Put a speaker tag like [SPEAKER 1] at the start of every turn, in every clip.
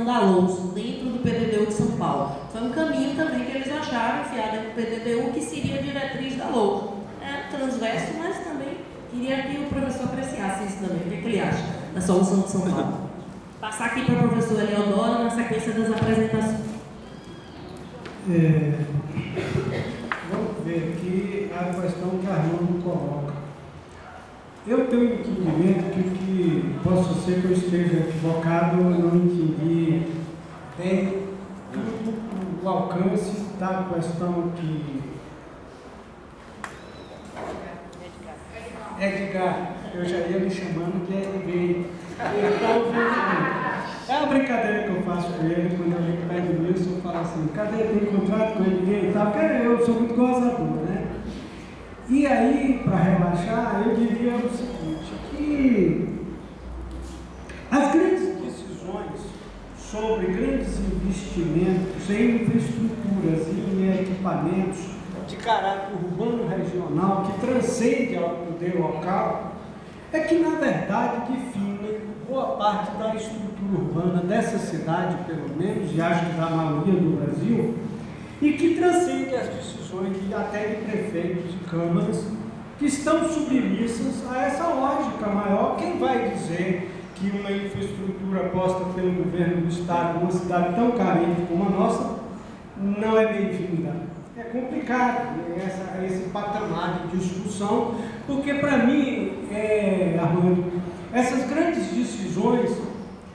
[SPEAKER 1] da Alonso, dentro do PDDU de São Paulo. Foi um caminho também que eles acharam, enfiado dentro do PDDU, que seria a diretriz da Alonso. É transverso, mas também queria que o professor apreciasse isso também. O que ele acha da solução de São Paulo? Passar aqui para a professora Eleodora na sequência das apresentações.
[SPEAKER 2] Vamos ver aqui a questão que a Armando coloca. Eu tenho entendimento que possa ser que eu esteja equivocado, eu não entendi bem o alcance da questão que Edgar, eu já ia me chamando de Edgar. É uma brincadeira que eu faço com ele, quando eu venho perto do Wilson, eu falo assim, cadê tem contrato com ele e tal, porque eu sou muito gozador, né? E aí, para relaxar, eu diria o seguinte, que as grandes decisões sobre grandes investimentos em infraestruturas e em equipamentos de caráter urbano regional, que transcende ao poder local, é que, na verdade, define boa parte da estrutura urbana dessa cidade, pelo menos, e acho que da maioria do Brasil, e que transcende as decisões até de prefeitos e câmaras, que estão submissas a essa lógica maior. Quem vai dizer que uma infraestrutura posta pelo governo do Estado numa cidade tão carente como a nossa não é bem-vinda? É complicado esse patamar de discussão, porque para mim, Armando, essas grandes decisões,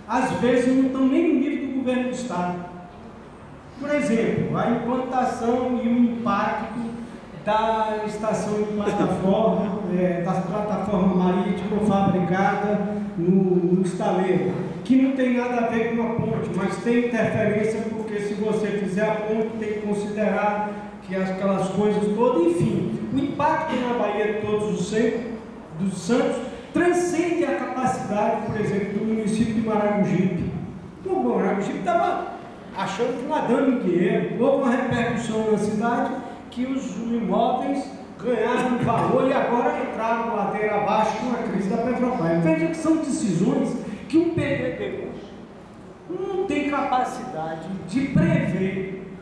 [SPEAKER 2] às vezes, não estão nem no nível do governo do Estado. Por exemplo, a implantação e o impacto da estação de plataforma, das plataformas marítimas fabricadas no estaleiro, que não tem nada a ver com a ponte, mas tem interferência, porque se você fizer a ponte, tem que considerar que aquelas coisas todas, enfim, o impacto na Baía de Todos os Santos transcende a capacidade, por exemplo, do município de Maragogipe. O Maragogipe estava achando que nadando em dinheiro, houve uma repercussão na cidade que os imóveis ganharam valor e agora entraram ladeira abaixo com a crise da Petrobras. Veja que são decisões que o PDDU não tem capacidade de prever.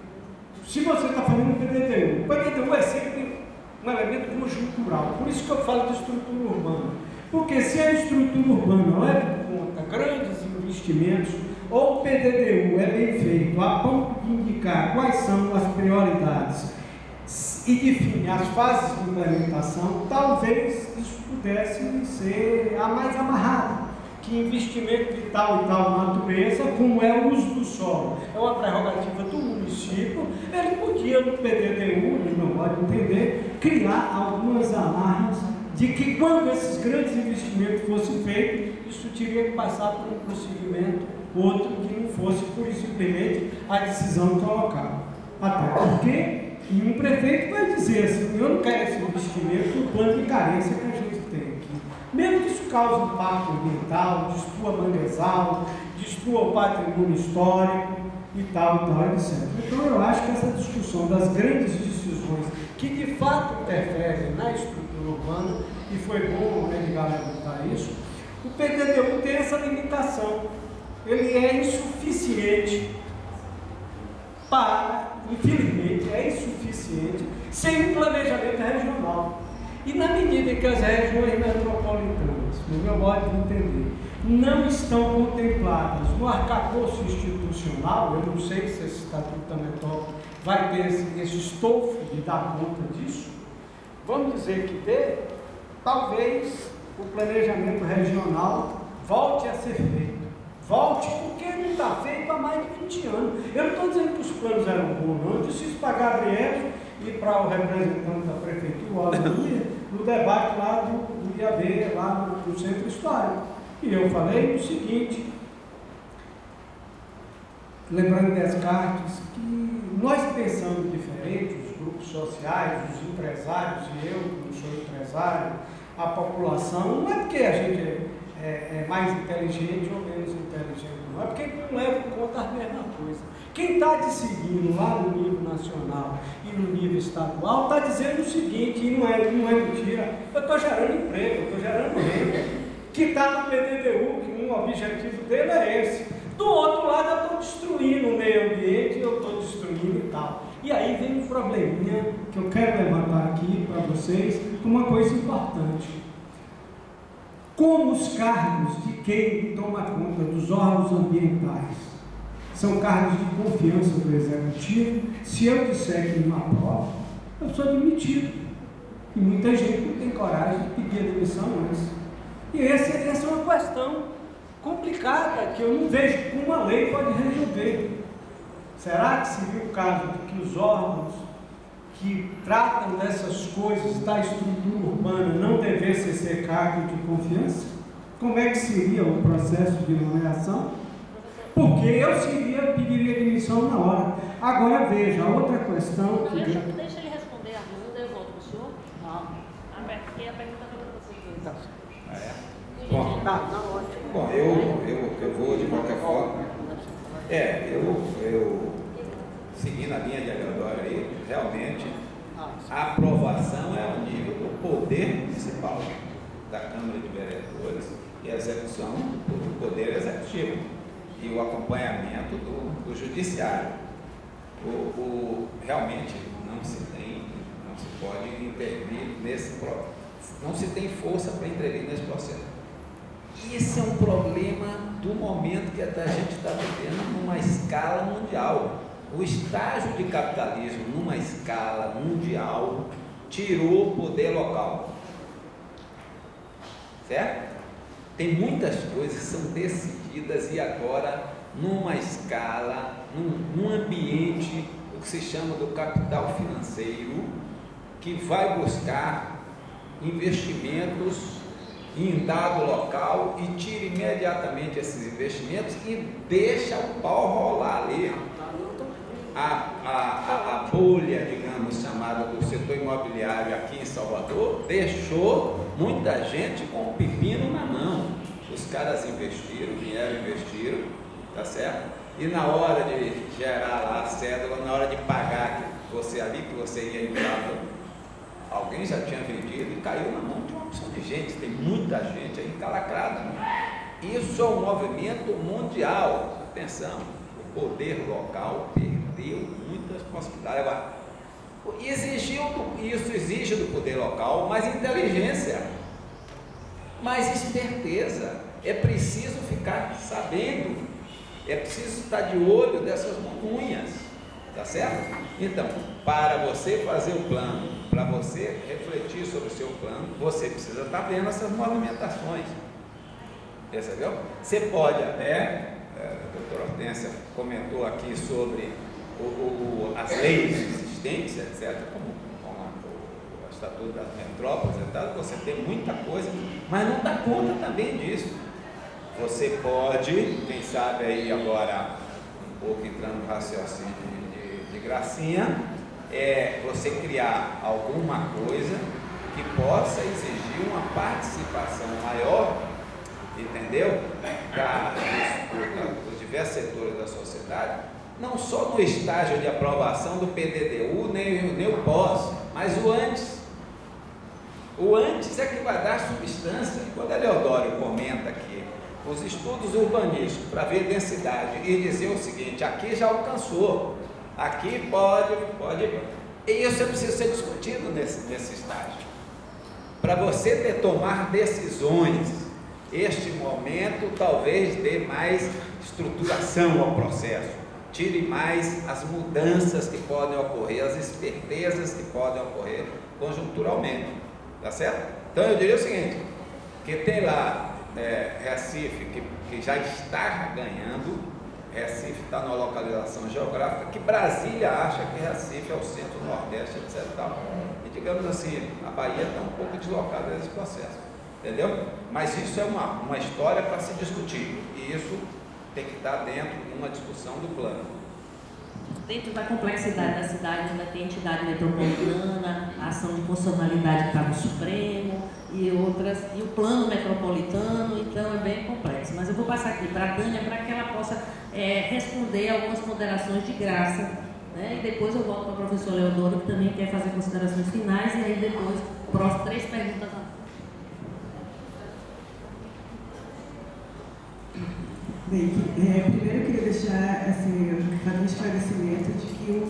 [SPEAKER 2] Se você está falando do PDDU, o PDDU é sempre um elemento conjuntural, por isso que eu falo de estrutura urbana. Porque se a estrutura urbana leva em conta grandes investimentos, ou o PDDU é bem feito a ponto de indicar quais são as prioridades e define as fases de implementação, talvez isso pudesse ser a mais amarrado. Que investimento de tal e tal natureza, como é o uso do solo, é uma prerrogativa do município, ele podia, no PDDU, ele não pode entender, criar algumas amarras de que quando esses grandes investimentos fossem feitos, isso teria que passar por um procedimento, outro que não fosse por simplesmente a decisão do local. Até porque um prefeito vai dizer assim, eu não quero esse investimento no plano de carência que a gente tem aqui. Mesmo que isso cause impacto ambiental, destrua manguezal, destrua o patrimônio histórico e tal, etc. Então eu acho que essa discussão das grandes decisões que de fato interferem na estrutura urbana, e foi bom Edgar levantar isso, o PDDU tem essa limitação. Ele é insuficiente infelizmente, é insuficiente sem um planejamento regional. E na medida em que as regiões metropolitanas, no meu modo de entender, não estão contempladas no arcabouço institucional, eu não sei se esse Estatuto da Metrópole vai ter esse estofo de dar conta disso, vamos dizer que dê, talvez o planejamento regional volte a ser feito. Volte, porque não está feito há mais de 20 anos. Eu não estou dizendo que os planos eram bons, não. Eu disse isso para Gabriel e para o representante da prefeitura, no debate lá do IAB, lá no Centro Histórico. E eu falei o seguinte, lembrando Descartes, que nós pensamos diferente, os grupos sociais, os empresários, e eu, que não sou empresário, a população, não é porque a gente é mais inteligente ou menos inteligente, não é porque não leva em conta a mesma coisa. Quem está decidindo lá no nível nacional e no nível estadual está dizendo o seguinte, e não é mentira, eu estou gerando emprego, eu estou gerando renda, que está no PDDU, que um objetivo dele é esse. Do outro lado, eu estou destruindo o meio ambiente, eu estou destruindo e tal. E aí vem um probleminha que eu quero levantar aqui para vocês, uma coisa importante. Como os cargos de quem toma conta dos órgãos ambientais são cargos de confiança do Executivo, se eu disser que não aprovo, eu sou demitido. E muita gente não tem coragem de pedir a demissão antes. E essa é uma questão complicada que eu não vejo como a lei pode resolver. Será que seria o caso de que os órgãos que tratam dessas coisas da estrutura urbana não devessem ser cargos de confiança? Como é que seria o processo de nomeação? Porque eu pediria demissão na hora. Agora veja, outra questão que...
[SPEAKER 1] Deixa ele responder a pergunta, eu volto para o senhor. Porque a pergunta foi para vocês dois.
[SPEAKER 3] Bom, eu vou de qualquer forma. Eu seguindo a linha de Eleodoro aí, realmente a aprovação é ao nível do poder municipal, da Câmara de Vereadores, e a execução do poder executivo e o acompanhamento do judiciário. Realmente não se pode intervir nesse processo, não se tem força para intervir nesse processo. Esse é um problema do momento que a gente está vivendo numa escala mundial. O estágio de capitalismo numa escala mundial tirou o poder local, certo? Tem muitas coisas que são decididas e agora numa escala, num ambiente, o que se chama do capital financeiro, que vai buscar investimentos em dado local e tira imediatamente esses investimentos e deixa o pau rolar ali. A bolha, digamos, chamada do setor imobiliário aqui em Salvador, deixou muita gente com o pepino na mão. Os caras investiram, tá certo? E na hora de gerar lá a cédula, na hora de pagar que você ia entrar, alguém já tinha vendido e caiu na mão de uma opção de gente. Tem muita gente aí encalacrada. Isso é um movimento mundial. Atenção, o poder local perdeu muitas possibilidades. Agora, isso exige do poder local mais inteligência, mais esperteza. É preciso ficar sabendo, é preciso estar de olho dessas montanhas, tá certo? Então, para você fazer o plano, para você refletir sobre o seu plano, você precisa estar vendo essas movimentações. Percebeu? Você pode até, a doutora Hortência comentou aqui sobre as leis existentes, etc., como o Estatuto das Metrópoles, etc., você tem muita coisa, mas não dá conta também disso. Você pode, quem sabe aí agora, um pouco entrando no raciocínio de gracinha, você criar alguma coisa que possa exigir uma participação maior, entendeu? Dos diversos setores da sociedade, não só no estágio de aprovação do PDDU, nem o pós, mas o antes. O antes é que vai dar substância. Quando a Eleodoro comenta aqui os estudos urbanísticos para ver densidade e dizer o seguinte: aqui já alcançou, aqui pode, e isso precisa ser discutido nesse estágio. Para você tomar decisões, este momento talvez dê mais estruturação ao processo, tire mais as mudanças que podem ocorrer, as espertezas que podem ocorrer conjunturalmente, tá certo? Então eu diria o seguinte, que tem lá Recife, que já está ganhando. Recife está numa localização geográfica que Brasília acha que Recife é o centro-nordeste, etc. E digamos assim, a Bahia está um pouco deslocada nesse processo, entendeu? Mas isso é uma história para se discutir, e isso tem que estar dentro de uma discussão do plano.
[SPEAKER 1] Dentro da complexidade da cidade, ainda tem entidade metropolitana, a ação de funcionalidade para o Supremo e o plano metropolitano, então é bem complexo. Mas eu vou passar aqui para a Tânia para que ela possa responder algumas ponderações de graça, né? E depois eu volto para o professor Eleodoro, que também quer fazer considerações finais, e aí depois, próximas 3 perguntas.
[SPEAKER 4] Bem, primeiro eu queria deixar, assim, fazer um esclarecimento de que eu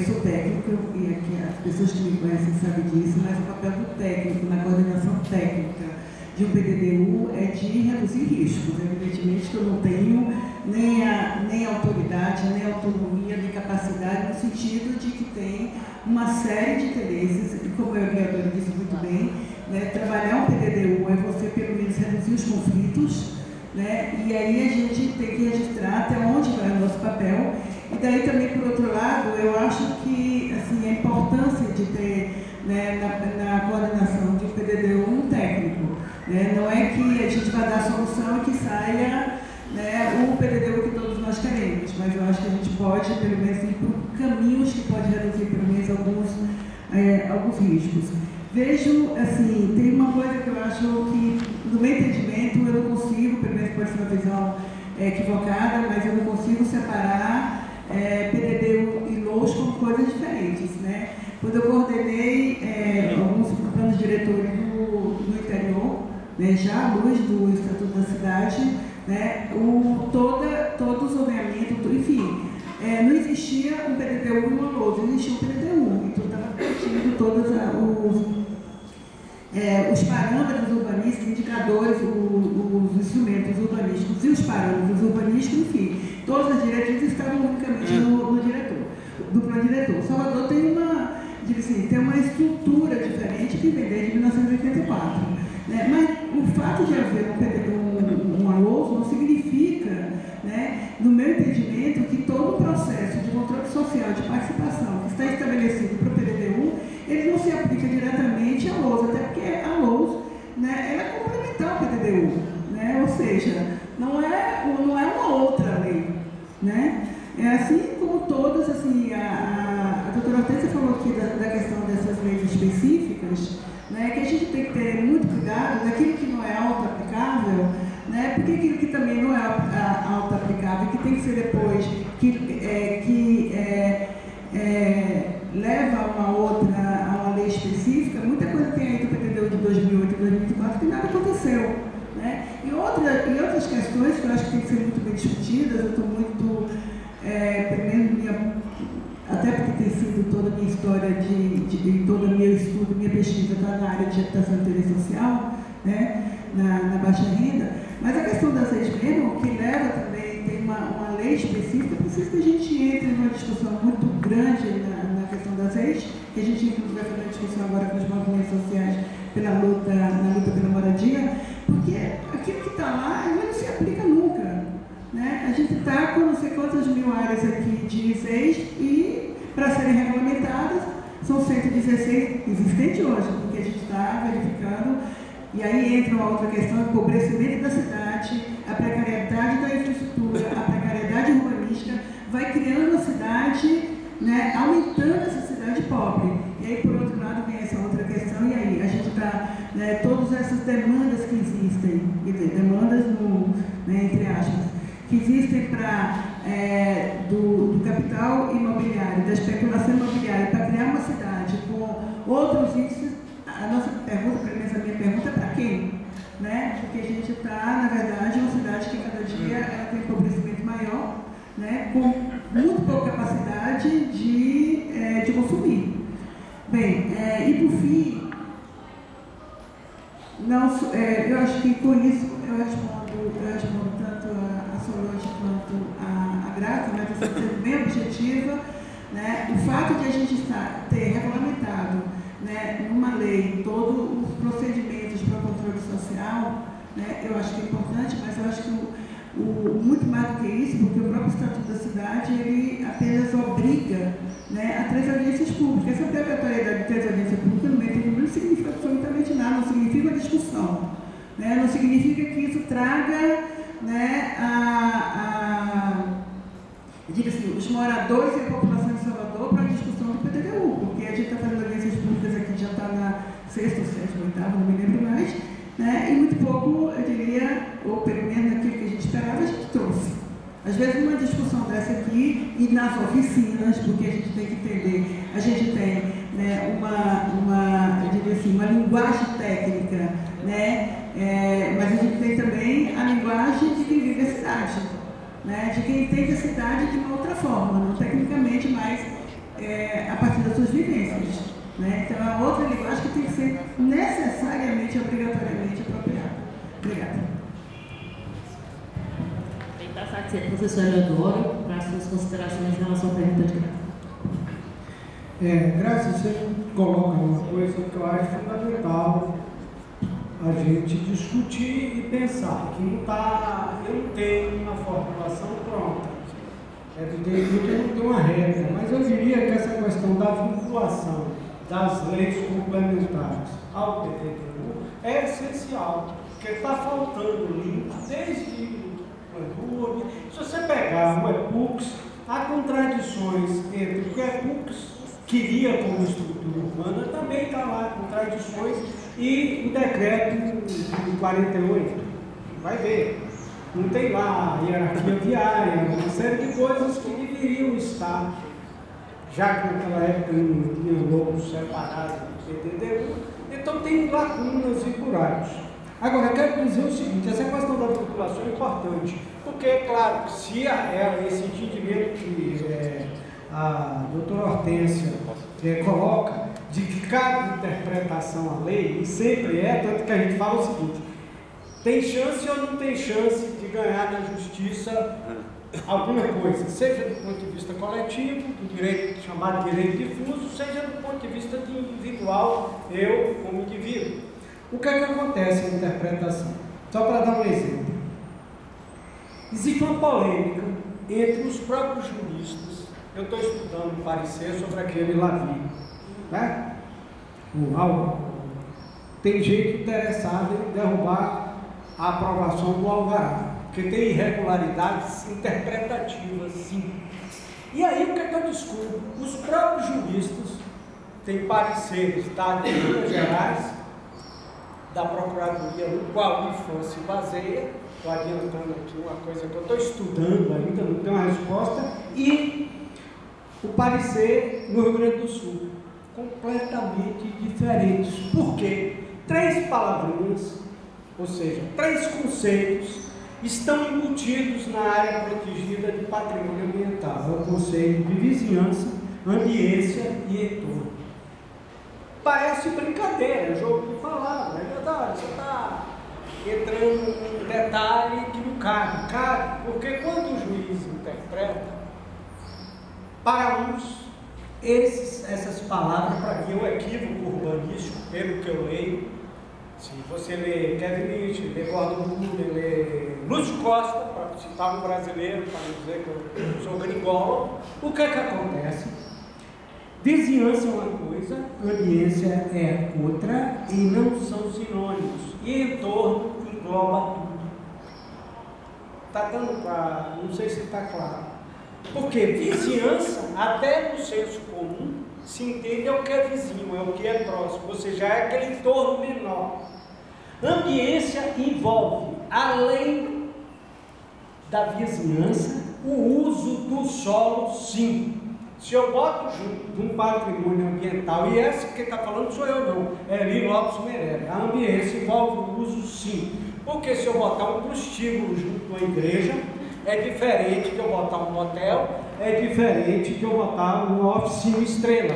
[SPEAKER 4] sou técnica, e aqui as pessoas que me conhecem sabem disso, mas o papel do técnico na coordenação técnica de um PDDU é de reduzir riscos. Evidentemente que eu não tenho nem autoridade, nem autonomia, nem capacidade, no sentido de que tem uma série de interesses, e como a vereadora disse muito bem, né, trabalhar um PDDU é você, pelo menos, reduzir os conflitos, né, e aí a gente tem que registrar até onde vai o nosso papel. E daí também, por outro lado, eu acho que assim, a importância de ter, né, na coordenação de um PDDU um técnico. Né, não é que a gente vai dar a solução e que saia, né, o PDDU que todos nós queremos, mas eu acho que a gente pode, pelo menos, ir por caminhos que podem reduzir, pelo menos, alguns riscos. Vejo, assim, tem uma coisa que eu acho que, no meu entendimento, eu não consigo, pelo menos pode ser uma visão equivocada, mas eu não consigo separar PDDU e LOUS como coisas diferentes, né? Quando eu coordenei alguns planos diretores no interior, né, já à luz do Estatuto da Cidade, né, todo o zoneamento, enfim, não existia um PDDU e uma LOUS, existia um PDDU, então estava permitindo todos os parâmetros urbanísticos, indicadores, os instrumentos urbanísticos e os parâmetros urbanísticos, enfim, todas as diretrizes estavam unicamente do plano diretor. Salvador tem uma estrutura diferente que vem desde 1984. Né? Mas o fato de haver uma LOUS não significa, né, no meu entendimento, que todo o processo de controle social, de participação que está estabelecido para o PDDU, ele não se aplica diretamente à LOUS, até porque a LOUS, né, ela é complementar ao PDDU, né? Ou seja, não é uma outra lei. Né? Assim como todas, assim, a doutora Hortência falou aqui da questão dessas leis específicas, né, que a gente tem que ter muito cuidado daquilo que não é auto-aplicável, né, porque aquilo que também não é auto-aplicável, que tem que ser depois, que leva a uma lei específica, muita coisa tem aí do PDDU de 2008 e 2004 que nada aconteceu. Né? E outras questões que eu acho que tem que ser muito bem discutidas, eu estou muito, até porque tem sido toda a minha história, todo o meu estudo, minha pesquisa está na área de habitação e interesse social, né? na baixa renda, mas a questão das leis mesmo, que leva também, tem uma lei específica, precisa que a gente entre numa discussão muito grande na questão das leis, que a gente inclusive vai fazer uma discussão agora com os movimentos sociais na luta pela moradia, porque aquilo que está lá não se aplica nunca. Né? A gente está com não sei quantas mil áreas aqui de ISEs e, para serem regulamentadas, são 116 existentes hoje, porque a gente está verificando, e aí entra uma outra questão, o empobrecimento da cidade, a precariedade da infraestrutura, a precariedade urbanística, vai criando a cidade, né, aumentando essa cidade pobre. E aí, por outro lado, vem essa outra questão, e aí a gente está, né, todas essas demandas que existem, demandas, entre aspas, que existem do capital imobiliário, da especulação imobiliária, para criar uma cidade com outros índices. A nossa pergunta, pelo menos a minha pergunta, é para quem? Né? Porque a gente está, na verdade, uma cidade que cada dia ela tem um empobrecimento maior, né? Com muito pouca capacidade de consumir. Bem, e por fim, eu acho que com isso eu respondo tanto a Solange quanto a Graça, né? Estou sendo bem objetiva. Né? O fato de a gente ter regulamentado, né, numa lei todos os procedimentos para o controle social, né, eu acho que é importante, mas eu acho que muito mais do que isso, porque o próprio Estatuto da Cidade, ele apenas obriga, né, a 3 audiências públicas. Essa obrigatoriedade de 3 audiências públicas no meio termo não significa absolutamente nada, não significa uma discussão, né, não significa que isso traga, né, diga assim, os moradores e a população de Salvador para a discussão do PDDU, porque a gente está fazendo audiências públicas aqui, já está na 6ª, 7ª, 8ª, não me lembro mais, né? E muito pouco, eu diria, ou pelo menos naquilo que a gente esperava, a gente trouxe. Às vezes, uma discussão dessa aqui, e nas oficinas, porque a gente tem que entender, a gente tem, né, eu diria assim, uma linguagem técnica, né? Mas a gente tem também a linguagem de quem vive a cidade, né? De quem entende a cidade de uma outra forma, não tecnicamente, mas a partir das suas vivências, né? Então é outra linguagem que tem que ser necessariamente, obrigatoriamente apropriada. Obrigada.
[SPEAKER 1] Bem, está satisfeita, professora Eleodora, para as suas considerações em relação à pergunta de Graça.
[SPEAKER 2] Graça, você coloca uma coisa que eu acho fundamental a gente discutir e pensar, que eu não tenho uma formulação pronta. Evidentemente eu não tenho uma regra, mas eu diria que essa questão da vinculação das leis complementares ao PDD é essencial, porque está faltando link desde o EPUC. Se você pegar o EPUCS, há contradições entre o que o EPUCS queria como estrutura urbana, também está lá, contradições, e o decreto de 48, vai ver, não tem lá a hierarquia viária, uma série de coisas que deveriam estar, já que naquela época não tinha logos separados do PDD, então tem lacunas e buracos. Agora, eu quero dizer o seguinte, essa questão da vinculação é importante, porque, é claro, que se esse entendimento que a doutora Hortência coloca, de que cada interpretação à lei, e sempre tanto que a gente fala o seguinte, tem chance ou não tem chance de ganhar na justiça alguma coisa, seja do ponto de vista coletivo, do direito chamado direito difuso, seja do ponto de vista de individual, eu como indivíduo. O que é que acontece na interpretação? Só para dar um exemplo. Existe uma polêmica entre os próprios juristas. Eu estou estudando um parecer sobre aquele Lavie, né? O Álvaro. Tem gente interessada em derrubar a aprovação do alvará, porque tem irregularidades interpretativas, sim. E aí o que é que eu descubro? Os próprios juristas têm pareceres dados em Minas Gerais, da Procuradoria, no qual o IFAM se baseia. Estou adiantando aqui uma coisa que eu estou estudando ainda, não tenho uma resposta, e o parecer no Rio Grande do Sul, completamente diferentes. Por quê? 3 palavrinhas, ou seja, 3 conceitos estão embutidos na área protegida de patrimônio ambiental. É o conceito de vizinhança, ambiência e entorno. Parece brincadeira, jogo de palavras, é verdade, você está entrando num detalhe que não cabe, porque quando o juiz interpreta, para uns, essas palavras, para mim, é um equívoco urbanístico, pelo que eu leio. Se você lê Kevin Nietzsche, lê Gordon Buller, lê Lúcio Costa, para citar um brasileiro, para não dizer que eu sou gringólogo, o que é que acontece? Vizinhança é uma coisa, ambiência é outra, e não são sinônimos. E entorno engloba tudo. Está dando para... não sei se está claro. Porque vizinhança, até no senso comum, se entende é o que é vizinho, é o que é próximo, ou seja, é aquele entorno menor. Ambiência envolve, além da vizinhança, o uso do solo, sim. Se eu boto junto de um patrimônio ambiental, e esse que está falando sou eu não, é Eli Lopes Meirelles, a ambiência envolve o uso, sim. Porque se eu botar um prostíbulo junto a uma igreja, é diferente de eu botar um motel, é diferente de eu botar uma oficina estrela.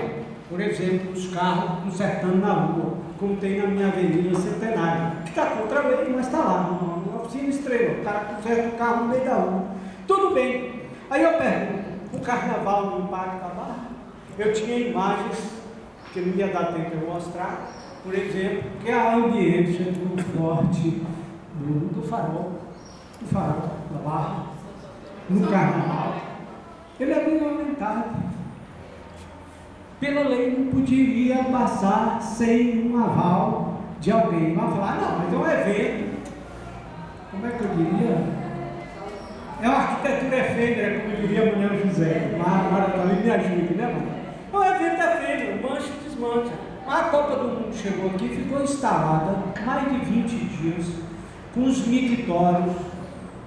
[SPEAKER 2] Por exemplo, os carros consertando na rua, como tem na minha Avenida Centenária, que está contra a lei, mas está lá, uma oficina estrela, o cara conserta o carro no meio da rua. Tudo bem. Aí eu pergunto, o carnaval não impacta a Barra? Eu tinha imagens que não ia dar tempo de eu mostrar, por exemplo, que é a ambiência do forte do farol da Barra, no carnaval. Ele é bem aumentado. Pela lei não poderia passar sem um aval de alguém. Vai falar, não, mas é um evento. Como é que eu diria? É uma arquitetura efêmera, como diria Manuel José. Mara está ali, me ajude, né, mano? É um evento efêmero, mancha e desmancha. A Copa do Mundo chegou aqui e ficou instalada mais de 20 dias, com os mictórios,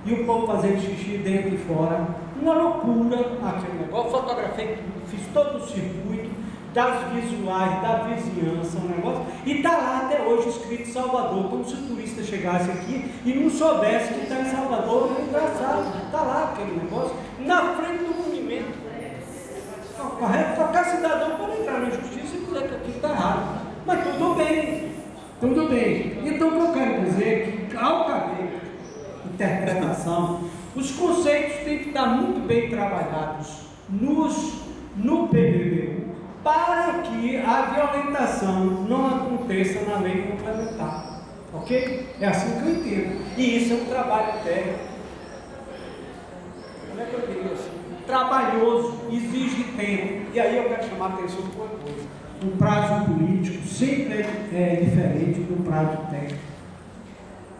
[SPEAKER 2] e o povo fazendo xixi dentro e fora. Uma loucura aquele negócio. Fotografei tudo, fiz todo o circuito, das visuais, da vizinhança, um negócio, e está lá até hoje escrito Salvador, como se o turista chegasse aqui e não soubesse que está em Salvador. É engraçado, está lá aquele negócio, na frente do monumento. Correto? Qualquer cidadão pode entrar na justiça e dizer que aquilo está errado. Mas tudo bem, tudo bem. Então o que eu quero dizer é que, ao caber interpretação, os conceitos têm que estar muito bem trabalhados no PDD, para que a violentação não aconteça na lei complementar. Ok? É assim que eu entendo. E isso é um trabalho técnico. Como é que eu diria assim? Trabalhoso, exige tempo. E aí eu quero chamar a atenção para uma coisa. O prazo político sempre é diferente do prazo técnico.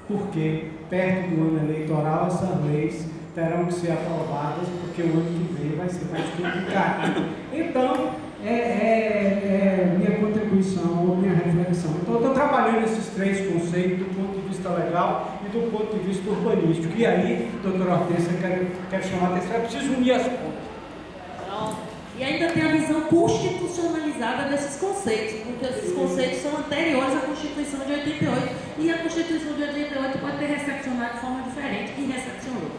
[SPEAKER 2] Porque perto do ano eleitoral essas leis terão que ser aprovadas, porque o ano que vem vai ser mais complicado. Então, minha contribuição ou minha reflexão. Então, eu estou trabalhando esses três conceitos do ponto de vista legal e do ponto de vista urbanístico. E aí, doutora Hortência, quero chamar a atenção, é preciso unir as pontas.
[SPEAKER 1] E ainda tem a visão constitucionalizada desses conceitos, porque esses conceitos são anteriores à Constituição de 88, e a Constituição de 88 pode ter recepcionado de forma diferente, e recepcionou.